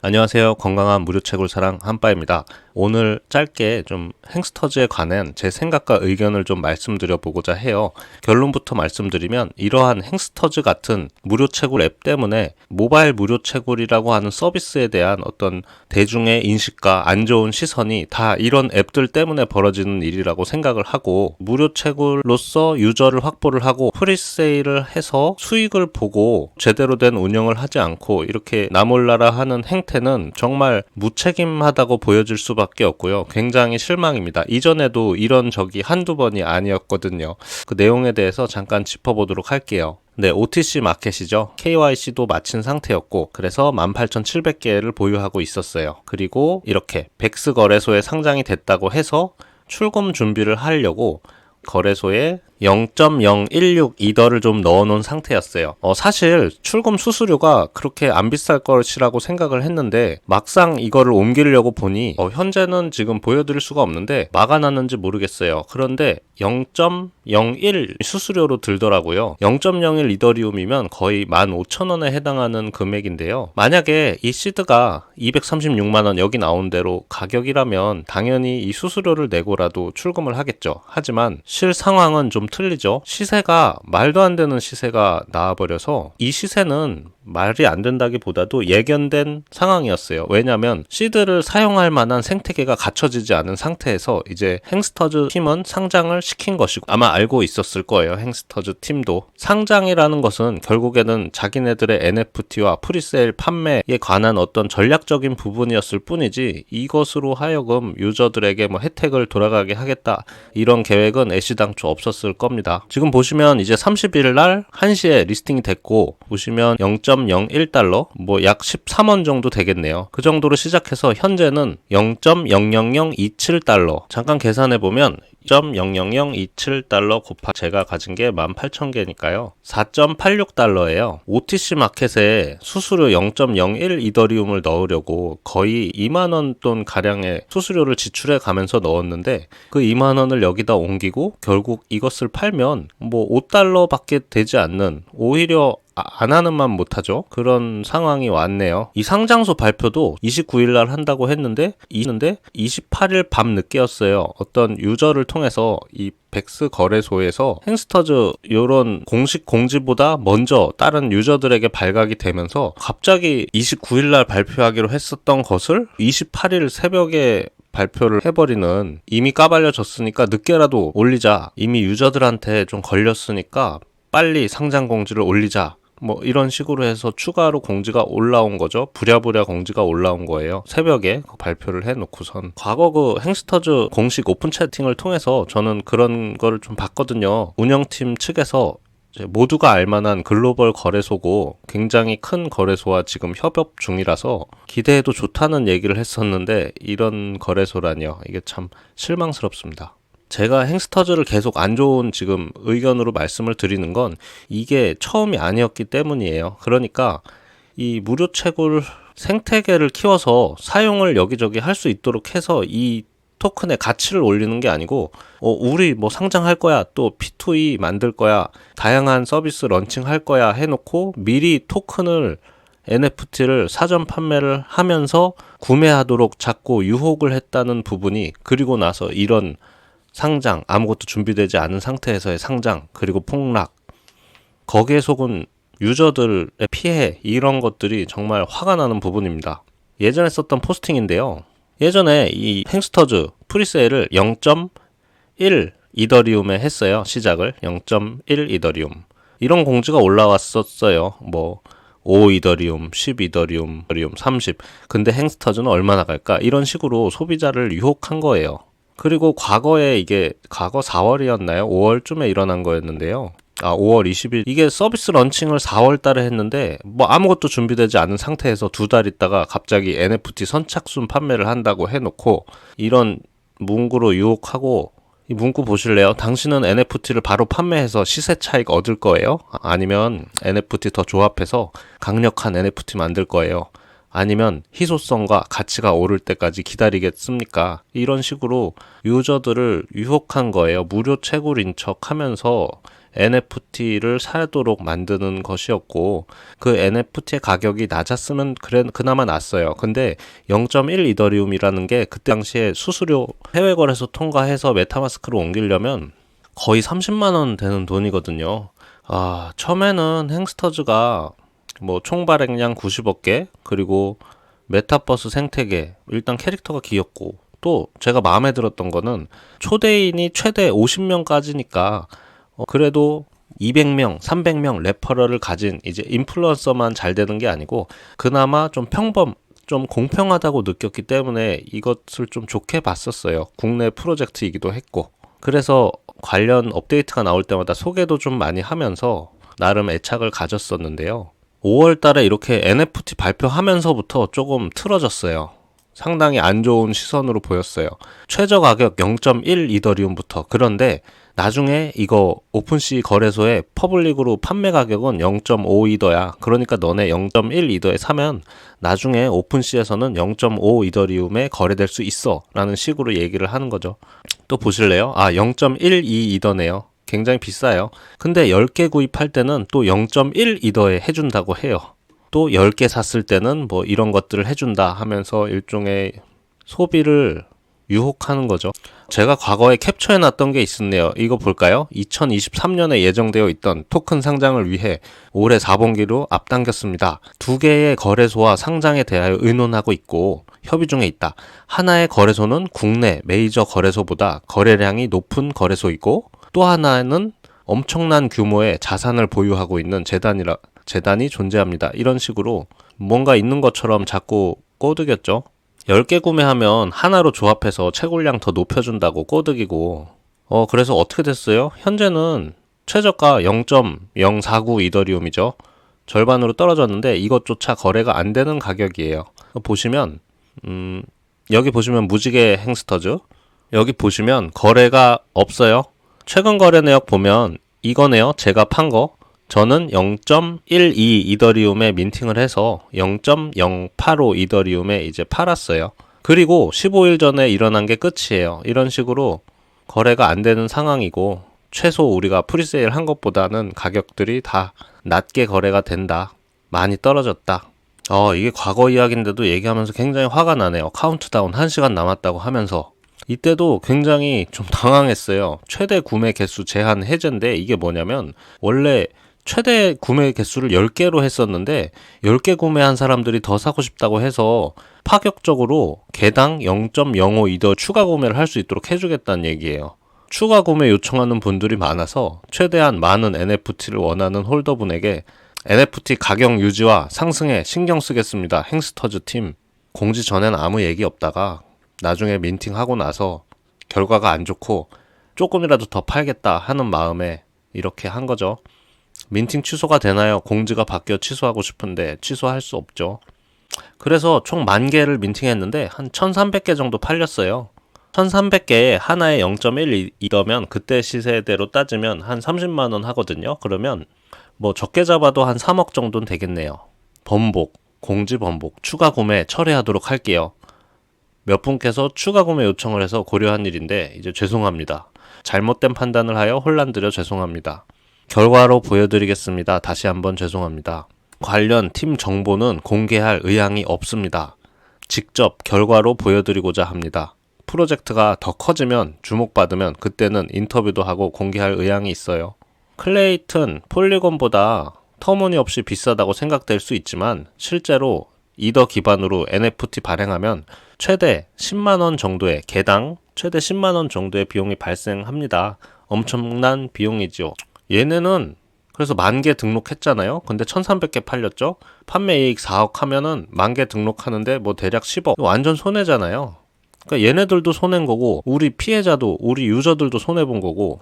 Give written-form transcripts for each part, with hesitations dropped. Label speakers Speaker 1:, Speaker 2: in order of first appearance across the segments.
Speaker 1: 안녕하세요. 건강한 무료채굴 사랑 한빠입니다. 오늘 짧게 좀 행스터즈에 관한 제 생각과 의견을 좀 말씀드려 보고자 해요. 결론부터 말씀드리면 이러한 행스터즈 같은 무료채굴 앱 때문에 모바일 무료채굴이라고 하는 서비스에 대한 어떤 대중의 인식과 안 좋은 시선이 다 이런 앱들 때문에 벌어지는 일이라고 생각을 하고, 무료채굴로서 유저를 확보를 하고 프리세일을 해서 수익을 보고 제대로 된 운영을 하지 않고 이렇게 나몰라라 하는 행태는 정말 무책임하다고 보여질 수밖에 없고요. 굉장히 실망입니다. 이전에도 이런 적이 한두 번이 아니었거든요. 그 내용에 대해서 잠깐 짚어보도록 할게요. 네, OTC 마켓이죠. KYC도 마친 상태였고, 그래서 18,700개를 보유하고 있었어요. 그리고 이렇게 백스 거래소에 상장이 됐다고 해서 출금 준비를 하려고 거래소에 0.016 이더를 좀 넣어놓은 상태였어요. 사실 출금 수수료가 그렇게 안 비쌀 것이라고 생각을 했는데, 막상 이거를 옮기려고 보니 현재는 지금 보여드릴 수가 없는데 막아놨는지 모르겠어요. 그런데 0.01 수수료로 들더라고요. 0.01 이더리움이면 거의 15,000원에 해당하는 금액인데요. 만약에 이 시드가 236만원 여기 나온 대로 가격이라면 당연히 이 수수료를 내고라도 출금을 하겠죠. 하지만 실 상황은 좀 틀리죠. 시세가 말도 안 되는 시세가 나와버려서 이 시세는 말이 안 된다기보다도 예견된 상황이었어요. 왜냐하면 시드를 사용할 만한 생태계가 갖춰지지 않은 상태에서 이제 행스터즈 팀은 상장을 시킨 것이고, 아마 알고 있었을 거예요. 행스터즈 팀도 상장이라는 것은 결국에는 자기네들의 NFT와 프리세일 판매에 관한 어떤 전략적인 부분이었을 뿐이지, 이것으로 하여금 유저들에게 뭐 혜택을 돌아가게 하겠다 이런 계획은 애시당초 없었을 겁니다. 지금 보시면 이제 30일 날 1시에 리스팅이 됐고, 보시면 0.01달러, 뭐 약 13원 정도 되겠네요. 그 정도로 시작해서 현재는 0.00027달러. 잠깐 계산해보면 0.00027달러 곱하 제가 가진 게 18,000개니까요. 4.86달러예요. OTC 마켓에 수수료 0.01 이더리움을 넣으려고 거의 2만원 돈 가량의 수수료를 지출해 가면서 넣었는데, 그 2만원을 여기다 옮기고 결국 이것을 팔면 뭐 5달러밖에 되지 않는, 오히려 안 하는 만 못하죠. 그런 상황이 왔네요. 이 상장소 발표도 29일날 한다고 했는데 28일 밤 늦게였어요. 어떤 유저를 통해서 이 백스 거래소에서 행스터즈 이런 공식 공지보다 먼저 다른 유저들에게 발각이 되면서 갑자기 29일날 발표하기로 했었던 것을 28일 새벽에 발표를 해버리는, 이미 까발려졌으니까 늦게라도 올리자, 이미 유저들한테 좀 걸렸으니까 빨리 상장 공지를 올리자, 뭐 이런 식으로 해서 추가로 공지가 올라온 거죠. 부랴부랴 공지가 올라온 거예요. 새벽에 발표를 해놓고선. 과거 그 행스터즈 공식 오픈 채팅을 통해서 저는 그런 거를 좀 봤거든요. 운영팀 측에서 모두가 알만한 글로벌 거래소고 굉장히 큰 거래소와 지금 협업 중이라서 기대해도 좋다는 얘기를 했었는데, 이런 거래소라니요. 이게 참 실망스럽습니다. 제가 행스터즈를 계속 안 좋은 지금 의견으로 말씀을 드리는 건 이게 처음이 아니었기 때문이에요. 그러니까 이 무료채굴 생태계를 키워서 사용을 여기저기 할 수 있도록 해서 이 토큰의 가치를 올리는 게 아니고, 우리 뭐 상장할 거야, 또 P2E 만들 거야, 다양한 서비스 런칭할 거야 해놓고 미리 토큰을, NFT를 사전 판매를 하면서 구매하도록 자꾸 유혹을 했다는 부분이, 그리고 나서 이런 상장, 아무것도 준비되지 않은 상태에서의 상장, 그리고 폭락, 거기에 속은 유저들의 피해, 이런 것들이 정말 화가 나는 부분입니다. 예전에 썼던 포스팅인데요. 예전에 이 행스터즈 프리세일을 0.1 이더리움에 했어요. 시작을 0.1 이더리움. 이런 공지가 올라왔었어요. 뭐 5 이더리움, 10 이더리움, 30. 근데 행스터즈는 얼마나 갈까? 이런 식으로 소비자를 유혹한 거예요. 그리고 과거에 이게 과거 4월이었나요? 5월쯤에 일어난 거였는데요. 5월 20일. 이게 서비스 런칭을 4월 달에 했는데 뭐 아무것도 준비되지 않은 상태에서 2달 있다가 갑자기 NFT 선착순 판매를 한다고 해놓고 이런 문구로 유혹하고, 이 문구 보실래요? 당신은 NFT를 바로 판매해서 시세 차익 얻을 거예요? 아니면 NFT 더 조합해서 강력한 NFT 만들 거예요? 아니면 희소성과 가치가 오를 때까지 기다리겠습니까? 이런 식으로 유저들을 유혹한 거예요. 무료 채굴인 척 하면서 NFT를 사도록 만드는 것이었고, 그 NFT의 가격이 낮았으면 그나마 낫어요. 근데 0.1 이더리움이라는 게 그때 당시에 수수료 해외 거래소 통과해서 메타마스크로 옮기려면 거의 30만 원 되는 돈이거든요. 처음에는 행스터즈가 뭐 총 발행량 90억 개, 그리고 메타버스 생태계, 일단 캐릭터가 귀엽고, 또 제가 마음에 들었던 거는 초대인이 최대 50명까지니까 그래도 200명, 300명 레퍼럴을 가진 이제 인플루언서만 잘 되는 게 아니고 그나마 좀 좀 공평하다고 느꼈기 때문에 이것을 좀 좋게 봤었어요. 국내 프로젝트이기도 했고. 그래서 관련 업데이트가 나올 때마다 소개도 좀 많이 하면서 나름 애착을 가졌었는데요. 5월 달에 이렇게 NFT 발표하면서부터 조금 틀어졌어요. 상당히 안 좋은 시선으로 보였어요. 최저 가격 0.1 이더리움부터. 그런데 나중에 이거 오픈시 거래소에 퍼블릭으로 판매 가격은 0.5 이더야. 그러니까 너네 0.1 이더에 사면 나중에 오픈시에서는 0.5 이더리움에 거래될 수 있어 라는 식으로 얘기를 하는 거죠. 또 보실래요? 0.12 이더네요. 굉장히 비싸요. 근데 10개 구입할 때는 또 0.1 이더에 해준다고 해요. 또 10개 샀을 때는 뭐 이런 것들을 해준다 하면서 일종의 소비를 유혹하는 거죠. 제가 과거에 캡처해놨던 게 있었네요. 이거 볼까요? 2023년에 예정되어 있던 토큰 상장을 위해 올해 4분기로 앞당겼습니다. 2개의 거래소와 상장에 대하여 의논하고 있고 협의 중에 있다. 하나의 거래소는 국내 메이저 거래소보다 거래량이 높은 거래소이고, 또 하나는 엄청난 규모의 자산을 보유하고 있는 재단이 존재합니다. 이런 식으로 뭔가 있는 것처럼 자꾸 꼬드겼죠. 10개 구매하면 하나로 조합해서 채굴량 더 높여준다고 꼬드기고, 그래서 어떻게 됐어요? 현재는 최저가 0.049 이더리움이죠. 절반으로 떨어졌는데 이것조차 거래가 안 되는 가격이에요. 보시면 여기 보시면 무지개 행스터즈, 여기 보시면 거래가 없어요. 최근 거래 내역 보면 이거네요. 제가 판 거. 저는 0.12 이더리움에 민팅을 해서 0.085 이더리움에 이제 팔았어요. 그리고 15일 전에 일어난 게 끝이에요. 이런 식으로 거래가 안 되는 상황이고, 최소 우리가 프리세일 한 것보다는 가격들이 다 낮게 거래가 된다. 많이 떨어졌다. 이게 과거 이야기인데도 얘기하면서 굉장히 화가 나네요. 카운트다운 1시간 남았다고 하면서. 이때도 굉장히 좀 당황했어요. 최대 구매 개수 제한 해제인데 이게 뭐냐면, 원래 최대 구매 개수를 10개로 했었는데 10개 구매한 사람들이 더 사고 싶다고 해서 파격적으로 개당 0.05 이더 추가 구매를 할 수 있도록 해주겠다는 얘기예요. 추가 구매 요청하는 분들이 많아서 최대한 많은 NFT를 원하는 홀더분에게 NFT 가격 유지와 상승에 신경 쓰겠습니다. 행스터즈 팀. 공지 전엔 아무 얘기 없다가 나중에 민팅하고 나서 결과가 안 좋고 조금이라도 더 팔겠다 하는 마음에 이렇게 한 거죠. 민팅 취소가 되나요? 공지가 바뀌어 취소하고 싶은데 취소할 수 없죠. 그래서 총 10,000개를 민팅했는데 한 1,300개 정도 팔렸어요. 1,300개에 하나에 0.1 이더면 그때 시세대로 따지면 한 30만 원 하거든요. 그러면 뭐 적게 잡아도 한 3억 정도는 되겠네요. 공지 번복, 추가 구매 철회하도록 할게요. 몇 분께서 추가 구매 요청을 해서 고려한 일인데 이제 죄송합니다. 잘못된 판단을 하여 혼란드려 죄송합니다. 결과로 보여드리겠습니다. 다시 한번 죄송합니다. 관련 팀 정보는 공개할 의향이 없습니다. 직접 결과로 보여드리고자 합니다. 프로젝트가 더 커지면, 주목받으면 그때는 인터뷰도 하고 공개할 의향이 있어요. 클레이튼, 폴리곤보다 터무니없이 비싸다고 생각될 수 있지만 실제로 이더 기반으로 NFT 발행하면 최대 10만원 정도의, 개당 최대 10만원 정도의 비용이 발생합니다. 엄청난 비용이죠. 얘네는 그래서 10,000개 등록했잖아요. 근데 1,300개 팔렸죠. 판매이익 4억 하면은 10,000개 등록하는데 뭐 대략 10억. 완전 손해잖아요. 그러니까 얘네들도 손해인 거고, 우리 피해자도, 우리 유저들도 손해본 거고,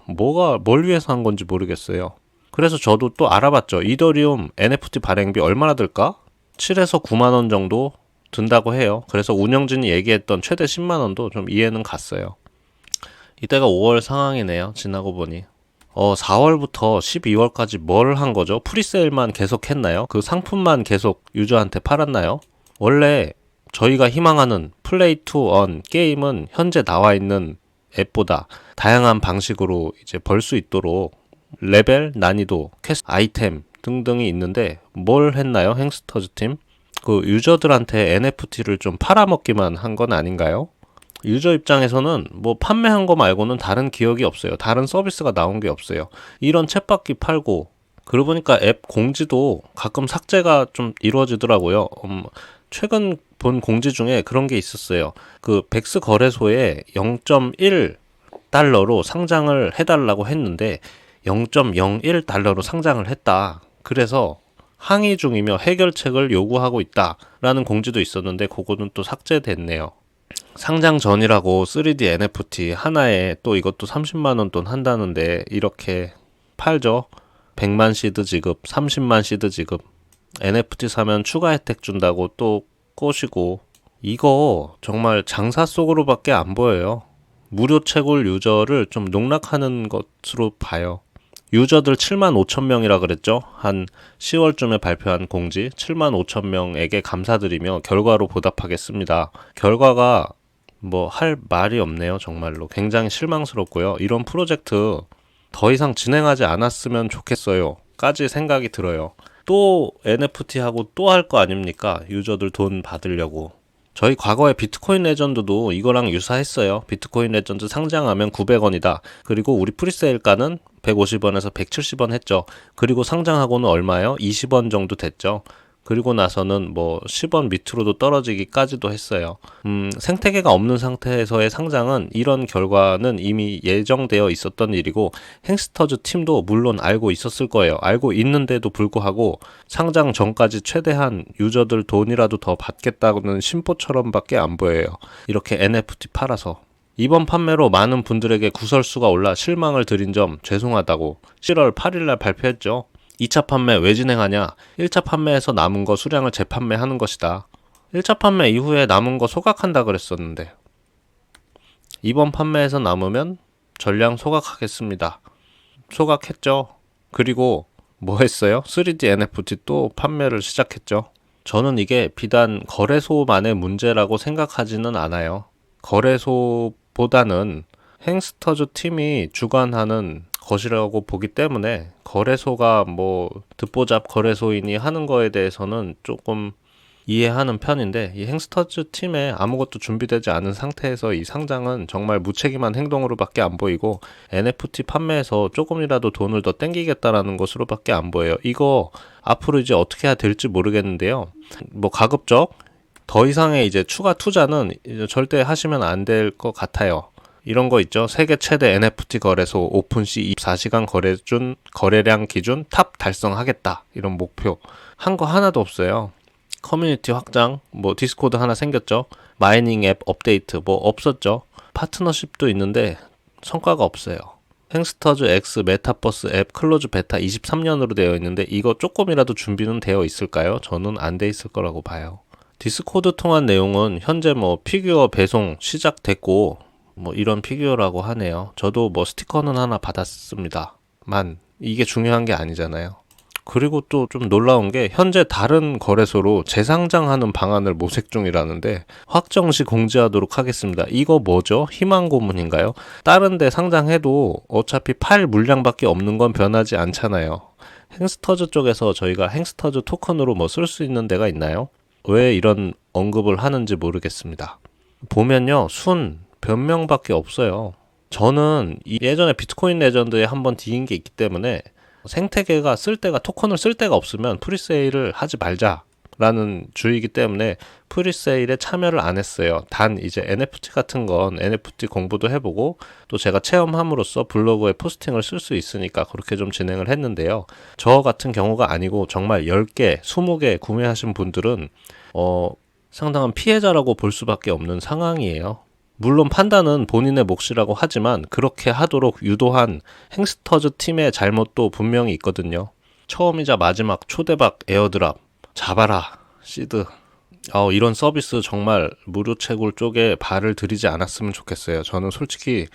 Speaker 1: 뭘 위해서 한 건지 모르겠어요. 그래서 저도 또 알아봤죠. 이더리움 NFT 발행비 얼마나 들까? 7에서 9만 원 정도 든다고 해요. 그래서 운영진이 얘기했던 최대 10만 원도 좀 이해는 갔어요. 이때가 5월 상황이네요. 지나고 보니. 4월부터 12월까지 뭘 한 거죠? 프리세일만 계속 했나요? 그 상품만 계속 유저한테 팔았나요? 원래 저희가 희망하는 플레이 투 원 게임은 현재 나와 있는 앱보다 다양한 방식으로 이제 벌 수 있도록 레벨, 난이도, 퀘스트, 아이템 등등이 있는데 뭘 했나요? 행스터즈 팀? 그 유저들한테 NFT를 좀 팔아먹기만 한 건 아닌가요? 유저 입장에서는 뭐 판매한 거 말고는 다른 기억이 없어요. 다른 서비스가 나온 게 없어요. 이런 챗바퀴 팔고, 그러고 보니까 앱 공지도 가끔 삭제가 좀 이루어지더라고요. 최근 본 공지 중에 그런 게 있었어요. 그 백스 거래소에 0.1달러로 상장을 해달라고 했는데 0.01달러로 상장을 했다. 그래서 항의 중이며 해결책을 요구하고 있다라는 공지도 있었는데 그거는 또 삭제됐네요. 상장 전이라고 3D NFT 하나에 또 이것도 30만 원 돈 한다는데 이렇게 팔죠. 100만 시드 지급, 30만 시드 지급, NFT 사면 추가 혜택 준다고 또 꼬시고, 이거 정말 장사 속으로밖에 안 보여요. 무료 채굴 유저를 좀 농락하는 것으로 봐요. 유저들 7만 5천 명이라 그랬죠. 한 10월쯤에 발표한 공지 7만 5천 명에게 감사드리며 결과로 보답하겠습니다. 결과가 뭐 할 말이 없네요. 정말로 굉장히 실망스럽고요. 이런 프로젝트 더 이상 진행하지 않았으면 좋겠어요 까지 생각이 들어요. 또 NFT 하고 또 할 거 아닙니까? 유저들 돈 받으려고. 저희 과거에 비트코인 레전드도 이거랑 유사했어요. 비트코인 레전드 상장하면 900원이다. 그리고 우리 프리세일가는 150원에서 170원 했죠. 그리고 상장하고는 얼마요? 20원 정도 됐죠. 그리고 나서는 뭐 10원 밑으로도 떨어지기까지도 했어요. 생태계가 없는 상태에서의 상장은 이런 결과는 이미 예정되어 있었던 일이고, 행스터즈 팀도 물론 알고 있었을 거예요. 알고 있는데도 불구하고 상장 전까지 최대한 유저들 돈이라도 더 받겠다는 심보처럼밖에 안 보여요. 이렇게 NFT 팔아서. 이번 판매로 많은 분들에게 구설수가 올라 실망을 드린 점 죄송하다고 7월 8일날 발표했죠. 2차 판매 왜 진행하냐? 1차 판매에서 남은 거 수량을 재판매하는 것이다. 1차 판매 이후에 남은 거 소각한다 그랬었는데, 이번 판매에서 남으면 전량 소각하겠습니다. 소각했죠. 그리고 뭐 했어요? 3D NFT 또 판매를 시작했죠. 저는 이게 비단 거래소만의 문제라고 생각하지는 않아요. 거래소보다는 행스터즈 팀이 주관하는 것이라고 보기 때문에, 거래소가 뭐 듣보잡 거래소인이 하는 거에 대해서는 조금 이해하는 편인데, 이 행스터즈 팀에 아무것도 준비되지 않은 상태에서 이 상장은 정말 무책임한 행동으로밖에 안 보이고, NFT 판매에서 조금이라도 돈을 더 땡기겠다라는 것으로밖에 안 보여요. 이거 앞으로 이제 어떻게 해야 될지 모르겠는데요. 뭐 가급적 더 이상의 이제 추가 투자는 이제 절대 하시면 안 될 것 같아요. 이런 거 있죠. 세계 최대 NFT 거래소 오픈시 24시간 거래량 기준 탑 달성하겠다. 이런 목표. 한 거 하나도 없어요. 커뮤니티 확장, 뭐 디스코드 하나 생겼죠. 마이닝 앱 업데이트 뭐 없었죠. 파트너십도 있는데 성과가 없어요. 행스터즈 X 메타버스 앱 클로즈 베타 23년으로 되어 있는데 이거 조금이라도 준비는 되어 있을까요? 저는 안 돼 있을 거라고 봐요. 디스코드 통한 내용은 현재 뭐 피규어 배송 시작됐고, 뭐 이런 피규어라고 하네요. 저도 뭐 스티커는 하나 받았습니다만 이게 중요한 게 아니잖아요. 그리고 또 좀 놀라운 게 현재 다른 거래소로 재상장하는 방안을 모색 중이라는데 확정 시 공지하도록 하겠습니다. 이거 뭐죠? 희망 고문인가요? 다른 데 상장해도 어차피 팔 물량밖에 없는 건 변하지 않잖아요. 행스터즈 쪽에서 저희가 행스터즈 토큰으로 뭐 쓸 수 있는 데가 있나요? 왜 이런 언급을 하는지 모르겠습니다. 보면요, 변명밖에 없어요. 저는 예전에 비트코인 레전드에 한번 뒤인 게 있기 때문에 생태계가 토큰을 쓸 데가 없으면 프리세일을 하지 말자라는 주의이기 때문에 프리세일에 참여를 안 했어요. 단 이제 NFT 같은 건 NFT 공부도 해보고 또 제가 체험함으로써 블로그에 포스팅을 쓸 수 있으니까 그렇게 좀 진행을 했는데요. 저 같은 경우가 아니고 정말 10개, 20개 구매하신 분들은 상당한 피해자라고 볼 수밖에 없는 상황이에요. 물론 판단은 본인의 몫이라고 하지만 그렇게 하도록 유도한 행스터즈 팀의 잘못도 분명히 있거든요. 처음이자 마지막 초대박 에어드랍 잡아라 시드. 이런 서비스 정말 무료 채굴 쪽에 발을 들이지 않았으면 좋겠어요. 저는 솔직히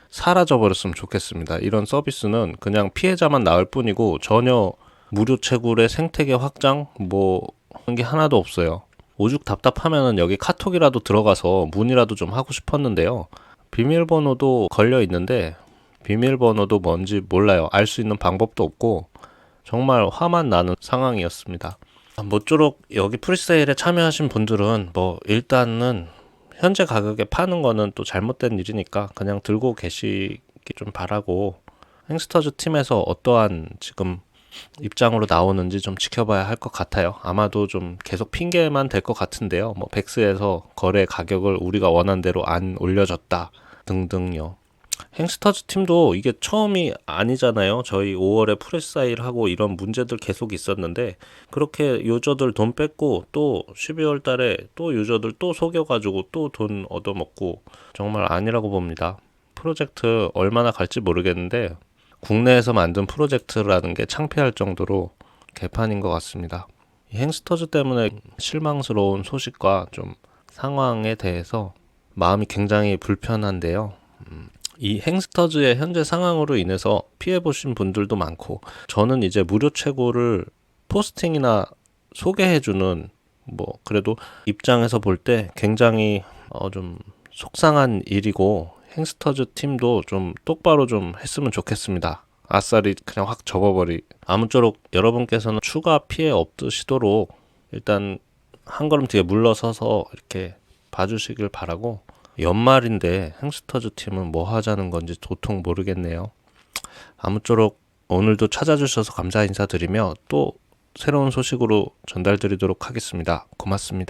Speaker 1: 사라져버렸으면 좋겠습니다. 이런 서비스는 그냥 피해자만 나을 뿐이고 전혀 무료 채굴의 생태계 확장 뭐 그런 게 하나도 없어요. 오죽 답답하면은 여기 카톡이라도 들어가서 문의라도 좀 하고 싶었는데요. 비밀번호도 걸려 있는데 비밀번호도 뭔지 몰라요. 알 수 있는 방법도 없고 정말 화만 나는 상황이었습니다. 모쪼록 여기 프리세일에 참여하신 분들은 뭐 일단은 현재 가격에 파는 거는 또 잘못된 일이니까 그냥 들고 계시기 좀 바라고, 행스터즈 팀에서 어떠한 지금 입장으로 나오는지 좀 지켜봐야 할 것 같아요. 아마도 좀 계속 핑계만 될 것 같은데요. 뭐 백스에서 거래 가격을 우리가 원한 대로 안 올려줬다 등등요. 행스터즈 팀도 이게 처음이 아니잖아요. 저희 5월에 프레사일 하고 이런 문제들 계속 있었는데 그렇게 유저들 돈 뺏고 또 12월 달에 또 유저들 또 속여가지고 또 돈 얻어먹고 정말 아니라고 봅니다. 프로젝트 얼마나 갈지 모르겠는데 국내에서 만든 프로젝트라는 게 창피할 정도로 개판인 것 같습니다. 이 행스터즈 때문에 실망스러운 소식과 좀 상황에 대해서 마음이 굉장히 불편한데요. 이 행스터즈의 현재 상황으로 인해서 피해보신 분들도 많고, 저는 이제 무료 최고를 포스팅이나 소개해주는 뭐 그래도 입장에서 볼 때 굉장히 좀 속상한 일이고, 행스터즈 팀도 좀 똑바로 좀 했으면 좋겠습니다. 아싸리 그냥 확 접어버리. 아무쪼록 여러분께서는 추가 피해 없으시도록 일단 한 걸음 뒤에 물러서서 이렇게 봐주시길 바라고, 연말인데 행스터즈 팀은 뭐 하자는 건지 도통 모르겠네요. 아무쪼록 오늘도 찾아주셔서 감사 인사드리며 또 새로운 소식으로 전달드리도록 하겠습니다. 고맙습니다.